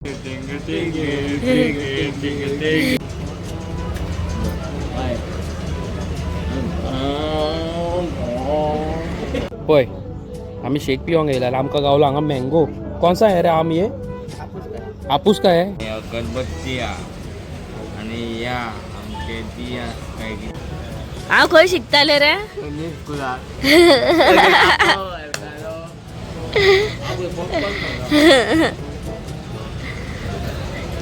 होय आम्ही शेक पिवंक येयला आमकां गावलो हांगा मँगो कौन सा है रे आम ये हापूस काय आहे अगरबत्ती आणि या आमचे ती काय की हांव खंय शिकताले रे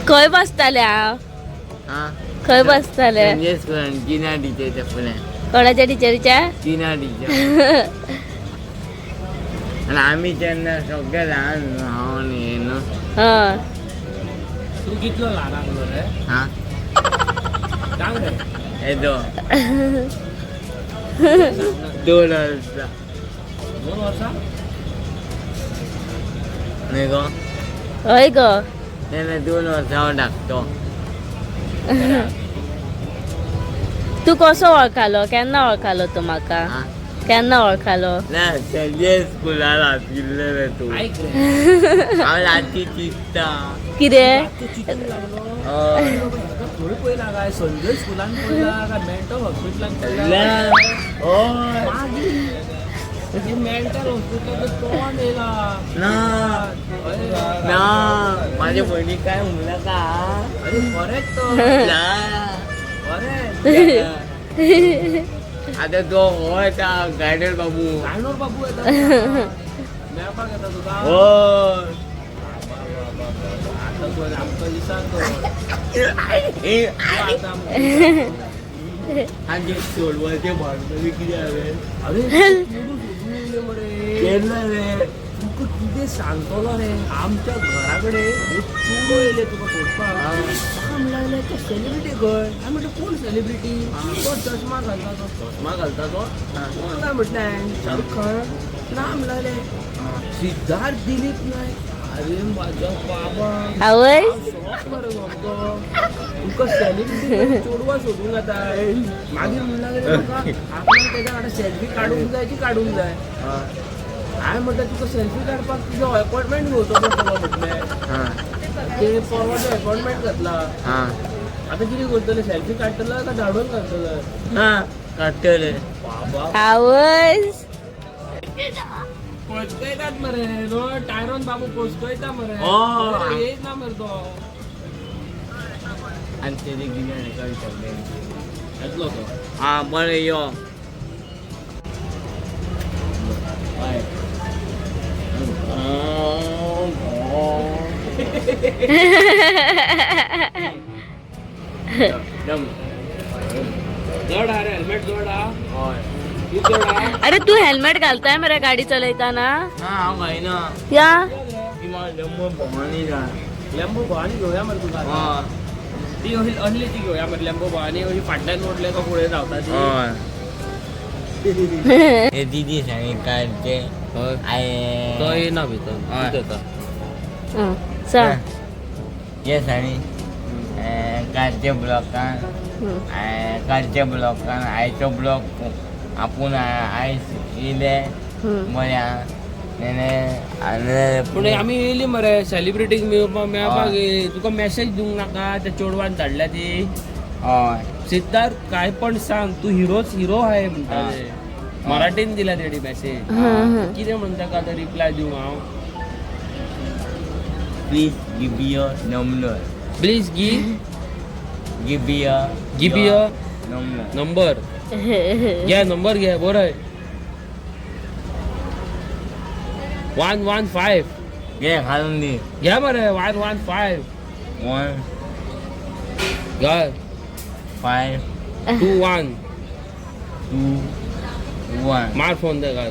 खंय बसताले हांव खंय बसताले टिना टिचरच्या फुल्यान कोणाच्या टिचरीच्या टिना टिचर आणि आम्ही त्यांना सगळ्या लहान हांव न्ही न्हू हय तू कितलो ल्हान आसलो रे हा सांग रे येदो 2 वर्सां 2 वर्सां न्ही गो हय गो तेन्ना 2 वर्सां हांव धाकटो तू कसो वळखालो केन्ना वळखालो तू म्हाका हा केन्ना वळखालो ना तेजे स्कुलार आशिल्ले रे तूं ऐक रे हांव राती चिंतता कितें तू चिंतूंक लागलो हय खंय पयला काय संजय स्कुलान पयला काय मेंटल हॉस्पिटलान पयला हय मागीर मेंटल हॉस्पिटलान कोण येयला ना ना माझ्या भयणी काय म्हणू नाका अरे खरेंच तो ना खरेंच आता तो हो येता गायडर बाबू गायनोर बाबू येता मेळपाक येता तुका हय आता तो आमकां विचारतो आतां आनी सोडवाचे भांडण कितें हांवें अरे सोडून मरे केन्ना रे तुका कितें सांगतलो रे आमच्या घरा कडेन एक चोडो येयले तुका सोदपाक म्हाका म्हणलें तो सेलिब्रिटी खंय हांवें म्हटलें कोण सेलिब्रिटी तो चश्मा घालता तो काय म्हटलें शाहरुख खान ना म्हणलें सिद्धार्थ दिलीप नायक अरे म्हाज्या बाबा आवय शॉक मरे सामको तुका सेलिब्रिटी चोडवा सोदूंक जाता मागीर म्हणलें म्हाका आपणाक तेज्या वांगडा सेल्फी काडूंक जाय की काडूंक जाय हांवें म्हटलें तुका सेल्फी काडपाक तुजो अपॉयंटमेंट घेवचो पडटलो म्हटलें ते परवाचो अपॉयंटमेंट घेतला आतां कितें करतले सेल्फी काडटलो काय धाडून काडटलो ना काडटले बाबा आवय पोचकयतात मरे नो टायरोन बाबू पोचकयता मरे हय. येयच ना मरे तो आनी तेजे कितें कळटलें येतलो तो आ बरें यो हय जड हा रे हेल्मेट जड हा हय तू जड हा अरे तू हेल्मेट घालताय मरे गाडी चलयताना ना हांव घायना या ती म्हाका जम्मू भोंवणी जाय लेंबू भवानी घेऊया मरे तुका हय ती अहली ती घेऊया मरे लेंबू भवानी अशी फाटल्यान ओडले का फुडें रावता ती हय हे दीदी सांगे काडचे तो आय येना भितर हय. येता सांग हे सांगे काडचे ब्लॉकान काडचे ब्लॉकान आयचो ब्लॉक आपूण आयज येयले बऱ्या आनी पूण आमी येयली मरे सेलिब्रिटीक मेळपाक तुका मेसेज दिवंक नाका त्या चोडवान धाडल्या ती हय सिद्धार्थ काय पण सांग तू हिरो आहे म्हणटाले मराठीन दिला तेणी मेसेज कितें म्हणटा का तो रिप्लाय दिवं हांव please give your number please give your number number घे नंबर घे बरं 115 घे घालून दी घ्या मरे 115 1 घे 5 21 2 1 मार फोन दे काय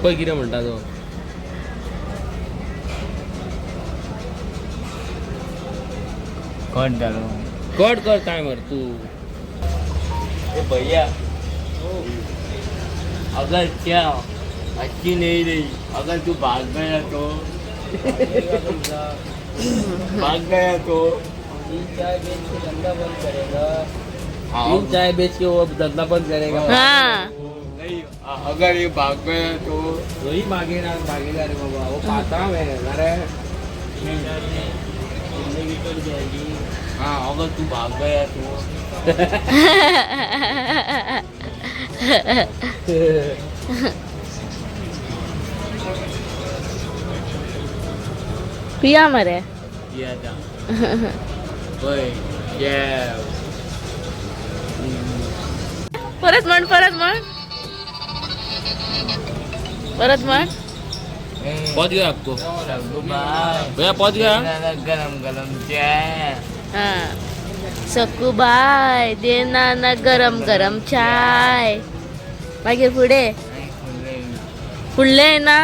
पळय कितें म्हणटा तो कट जालो कट कर टायमर तू ए भैया अगर क्या अच्छी नहीं रही अगर तू भाग गया तो भाग गया तो तीन चाय बेच के वो धंधा बंद करेगा हाँ नहीं अगर ये भाग गया तो वही भागेगा भागेगा रे बाबा, वो पाता है अरे जिंदगी कट जाएगी। हाँ अगर तू भाग गया तो पिया मरे ये था वही ये परत म्हण परत म्हण परत म्हण पहुंच गया आपको भैया, पहुंच गया। गरम गरम चाय हा सकूबाय देना ना गरम गरम चाय मागीर पुढे फुडले ना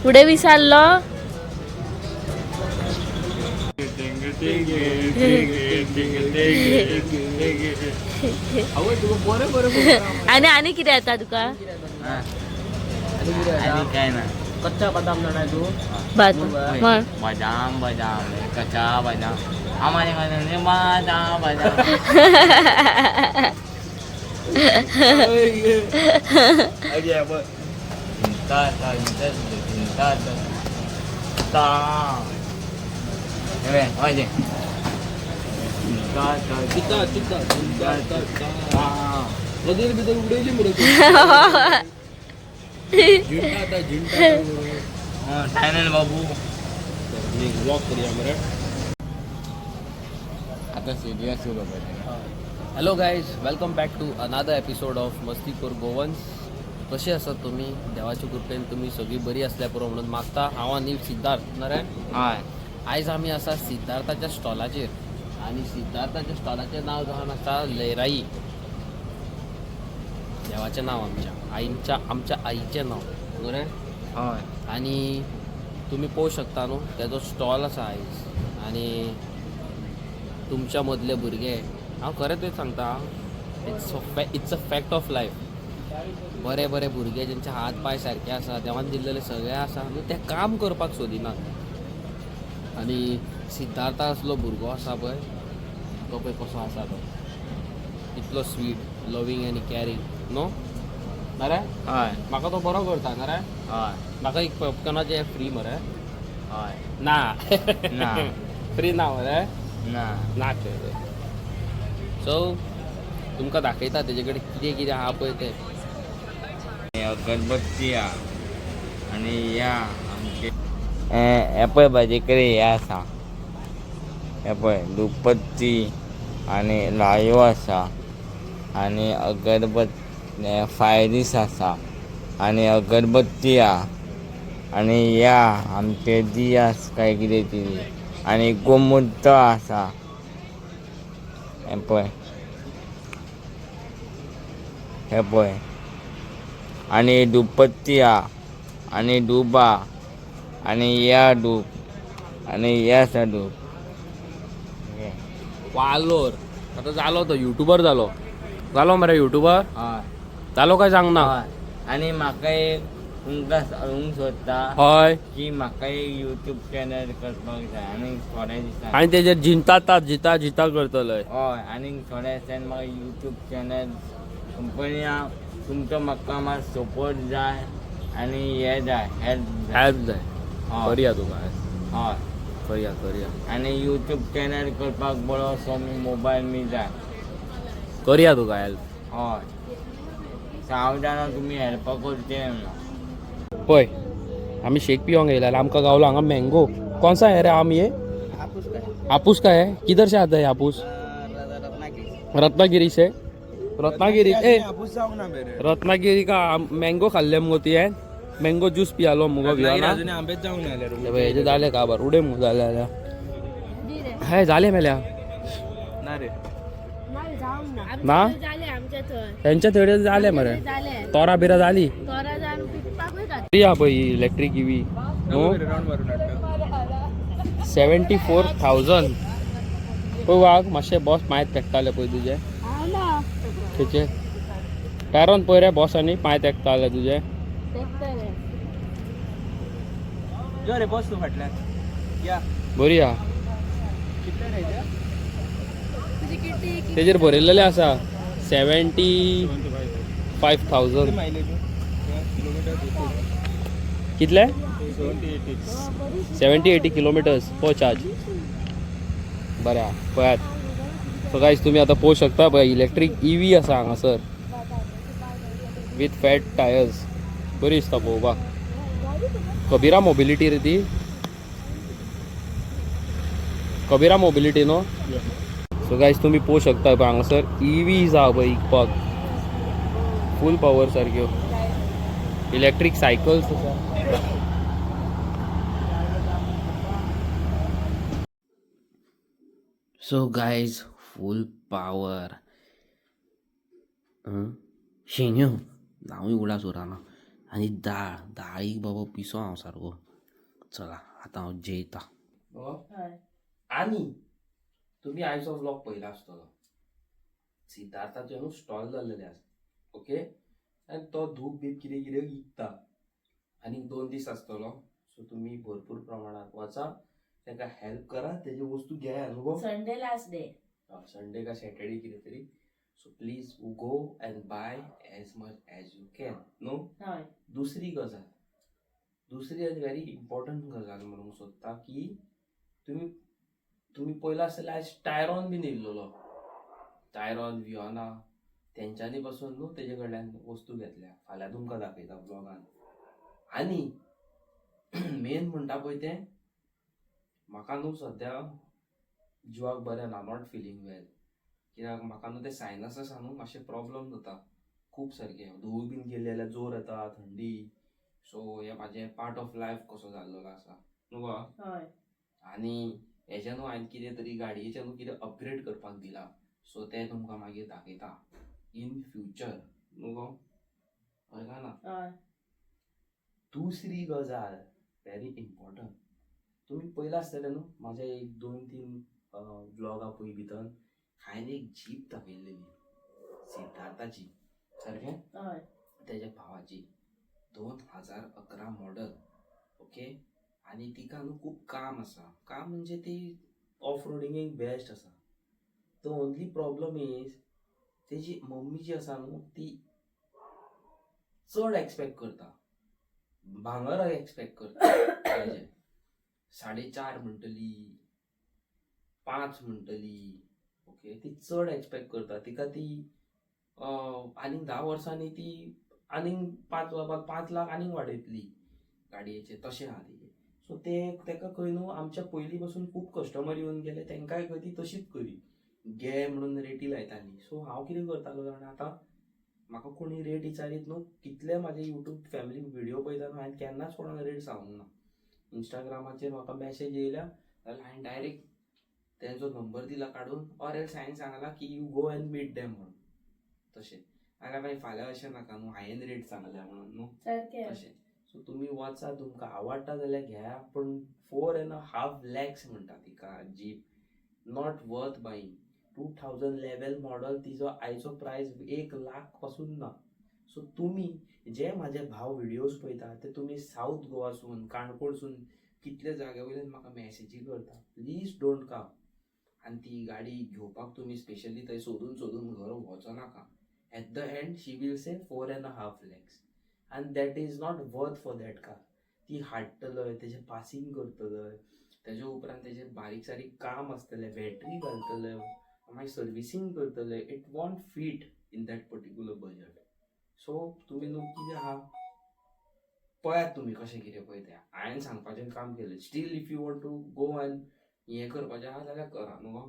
पुढे विसरलो अहो तुका बरं बरं आणि किती येता तुका आणि काय ना कच्चा बदाम नाही तू भात म्हण बदाम बदाम कच्चा बदाम आम्हाला काय बदाम बदाम चिता चिता बदल बिदल उडेली मुळे झिंटा झिंटा फायनल बाबू ब्लॉक करूया बरं. आता सिरियस सुरू hello guys, welcome back to another episode of मस्तीखोर गोवन्स. कसे असतात तुम्ही? देवाच्या कृपेन तुम्ही सगळी बरी असल्या पुरो म्हणून मागता. हांव आनी सिद्धार्थ नारायण. हय आयज आमी आसा सिद्धार्थाच्या स्टॉलाचेर आणि सिद्धार्थाच्या स्टॉलाचें नाव जावन आसा लयराई. देवाचें नाव आमच्या आईचें नाव बरें. हय आणि तुम्ही पोवू शकता न्हू तेजो स्टॉल आसा आयज. आणि तुमच्या मदले भुरगे, हांव खरें तेच सांगता, it's a fact of life. बरे बरे भुरगे जेंचे हात पाय सारके आसा, देवान दिल्लेले सगळे आसा, आनी ते काम करपाक सोदिनात. आणि सिद्धार्था असलो भुरगो आसा पळय, तो पळय कसो आसा तो, इतलो स्वीट, लवींग आनी कॅरींग नो मरे. हय म्हाका तो बरो करता मरे. हय म्हाका एक पॉपकॉर्नाचे फ्री मरे. हय ना ना फ्री ना मरे ना ना. सो तुमकां दाखयता तेजे कडेन कितें कितें आहा पळय तें. अगरबत्ती आणि या आमचे एपळ भाजी करी हे आसा, एपळ दुपत्ती आणि लायो आसा, आणि अगरबत्ती फायरीस आसा, आणि अगरबत्ती आणि या आमचे दियास काय कितें ती, आणि गोमुद्र आसा. हे पळय हे पळय, आणि दुपत्ती आणि डुबा, आणि या डूब, आणि या डूब. वालोर आता जालो तो युट्यूबर जालो मरे. युट्यूबर हय जालो काय सांग ना. हय आणि म्हाका एक तुमकां सांगूंक सोदता हय की म्हाका एक यूट्यूब चॅनल करपाक जाय आनी थोड्या दिसांनी. आणि तेजेर जिता करतलय. हय आनी थोड्या दिसांनी म्हाका यूट्यूब चॅनल कंपनी तुमचो म्हाका मात सपोर्ट जाय आनी हे जाय हेल्प जाय हय करया तुका. हय करया आनी यूट्यूब चॅनल करपाक बरो असो मोबायल मी जाय. करया तुका हेल्प. हय सावधान तुमी हेल्प करचे ना. पळय आम्ही शेक पिवंक येयला, आमकां गावलो हांगा मँगो. कौन सा है रे आम ये? हापूस का है? किधर से आता है हापूस? रत्नागिरी से. रत्नागिरी रत्नागिरी का मँगो खाल्ले मुगो ती है. मँगो ज्यूस पियालो मुगो भियाना. हेजे जाले काबार उडे मुगो जाले हाय जाले मेल्या ना त्यांच्या थोडे झाले मरे. तोरा बिरा झाली या पळय इलेक्ट्रिक इवी नो 74,000. पळय वाग मातशे बॉस मायत तेकताले पळय तुजे तेचे कारण पळय रे बॉसांनी पांय तेकताले तुजे. बरी हा तेजेर बरयल्लेले आसा 75 5,000 मायलेज किलोमीटर कितले 70-80 70-80 किलोमिटर्स पर चार्ज. बरें आहा पळयात. सो गायज तुम्ही आता पळोवंक शकता पळय इलेक्ट्रीक EV आसा हांगासर विथ फॅट टायर्स. बरी दिसता पळोवपाक. कबिरा मोबिलिटी रे ती. कबिरा मोबिलिटी न्हू. सो गायज तुम्ही पळोवंक शकता पळय हांगासर EVs आहा पळय विकपाक. फूल पावर सारक्यो. इलेक्ट्रीक सायकल्स आसा. सो गायज फूल पावर. शेण्यो नांवूय उडास उरना. आनी दाळीक बाबा पिसो हांव सारको. चला आतां हांव जेयता. आनी तुमी आयचो व्लॉग पयला आसतलो. सिद्धार्थाचे न्हू स्टॉल जाल्लेले आसा. ओके आनी तो धूप बीप कितें कितें विकता. आनीक 2 दीस आसतलो. सो तुमी भरपूर प्रमाणात वचा ताका हेल्प करा. तेजी वस्तू घेया न्हू. Sunday last day. संडे का सॅटर्डे कितें तरी. So please go and buy as much as you can no. हय. दुसरी गजाल, दुसरी व्हेरी इम्पॉर्टंट गजाल म्हणूंक सोदता की तुम्ही पयला आसतलें आयज टायरॉन बीन येयल्लो. टायरॉन वियोना तेंच्यांनी पासून न्हू तेजे कडल्यान वस्तू घेतल्या. फाल्यां तुमकां दाखयता ब्लॉगान. आनी मेन म्हणटा पळय तें म्हाका न्हू सद्या जिवाक बरें ना. नॉट फिलींग वेल. कित्याक म्हाका न्हू ते सायनसस आसा न्हू मातशे प्रॉब्लम जाता खूब सारके. धूळ बीन गेली जाल्यार जोर येता थंडी. सो हे म्हाजें पार्ट ऑफ लायफ कसो जाल्लो आसा न्हू गो. हय. आनी हेजे न्हू हांवें कितें तरी गाडयेचें न्हू कितें अपग्रेड करपाक दिला. सो तें तुमकां मागीर दाखयता इन फ्युचर न्हू गो. कळ्ळें ना. हय. दुसरी गजाल व्हेरी इम्पॉर्टंट. तुमी पयला आसतलें न्हू म्हाजे 1-2-3 ब्लॉगा पयलीं भितर हांवें एक जीप दाखयल्लेली सिद्धार्थाची सारकें. हय. तेज्या भावाची 2011 मॉडल. ओके आनी तिका न्हू खूब काम आसा. काम म्हणजे ती ऑफ रोडिंगेक बेस्ट आसा. द ओनली प्रॉब्लम इज तेजी मम्मी जी आसा न्हू ती चड एक्सपेक्ट करता. भांगर एक्सपेक्ट करता. 4.5 म्हणटली 5 म्हणटली. ओके ती चड एक्सपेक्ट करता. तिका ती आनीक 10 वर्सांनी ती आनीक 5 लाख आनीक वाडयतली गाडयेचे. तशें आहा तिचें. सो तेका खंय न्हू आमच्या पयलीं पासून खूब कस्टमर येवन गेले. तेंकाय खंय ती तशीच करी घे म्हणून रेटी लायताली. सो हांव कितें करतालो जाणा आतां म्हाका कोणी रेट विचारीत न्हू. कितले म्हाजे युट्यूब फॅमिली व्हिडिओ पळयता न्हू हांवें केन्नाच कोणाक रेट सांगूंक ना. इंस्टाग्रामाचेर म्हाका मॅसेज येयल्या जाल्यार हांवें डायरेक्ट तेंचो नंबर दिला काडून ऑर एल्स हांवें सांगलां की you go and meet them म्हणून. तशें नाल्यार मागीर फाल्यां अशें नाका न्हू हांवें रेट सांगल्या म्हणून न्हू. तशें. सो तुमी वचा तुमकां आवडटा जाल्यार घेया. पूण 4.5 lakhs म्हणटा तिका jeep. Not worth buying. 2000 level model तिजो आयचो प्रायस 1 लाख पासून ना. सो तुमी जे म्हाजे भाव व्हिडिओज पळयता ते तुमी साऊथ गोवासून काणकोणसून कितले जाग्या वयल्यान म्हाका मॅसेजी करता. Please don't come. आनी ती गाडी घेवपाक तुमी स्पेशली थंय सोदून घर वचो नाका. At the end she will say 4.5 lakhs and that is not worth for that car. ती हाडटलय तेजें पासिंग करतलय तेजे उपरांत तेजेर बारीक सारीक काम आसतलें बॅटरी घालतले मागीर सर्विसींग करतले. It won't feet in that particular budget. So तुमी न्हू कितें आहा पळयात तुमी कशें कितें पळय तें. हांवें सांगपाचें काम केलें. Still if you want to go and हें करपाचें आहा जाल्यार करा न्हू.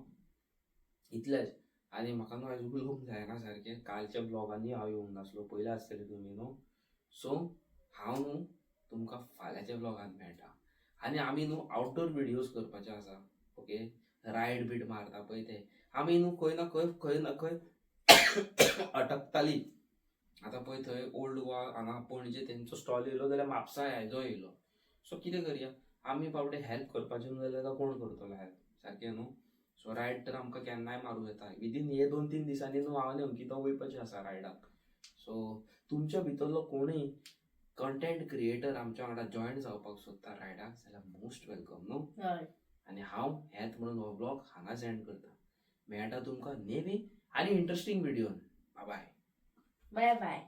इतलेंच. आनी म्हाका न्हू आयज उलोवंक जायना सारकें. कालच्या ब्लॉगांनी हांव येवंक नासलो पयलें आसतलें तुमी न्हू. सो हांव न्हू तुमकां फाल्यांच्या ब्लॉगान मेळटा. आनी आमी न्हू आउटडोर व्हिडिओज करपाचे आसा. ओके रायड बीड मारता पळय ते आमी न्हू खंय ना खंय अटकताली. आतां पळय थंय ओल्ड गोवा हांगा पणजे तेंचो स्टॉल येयलो जाल्यार म्हापसा हेजो येयलो. सो कितें करया आमी बाबडे हेल्प करपाचें न्हू जाल्यार कोण करतलो हेल्प सारकें न्हू. सो रायड तर आमकां केन्नाय मारूं येता. विदीन हे 2-3 दिसांनी न्हू हांव आनी अंकिता वयपाचें आसा रायडाक. सो तुमच्या भितरलो कोणूय कंटेंट क्रिएटर आमच्या वांगडा जॉयन जावपाक सोदता रायडाक जाल्यार मोस्ट वेलकम न्हू. आनी हांव हेंच म्हणून हो ब्लॉग हांगा सेंड करता. मेळटा तुमकां नेवी आनी इंटरेस्टींग व्हिडिओन. Bye bye. Bye bye.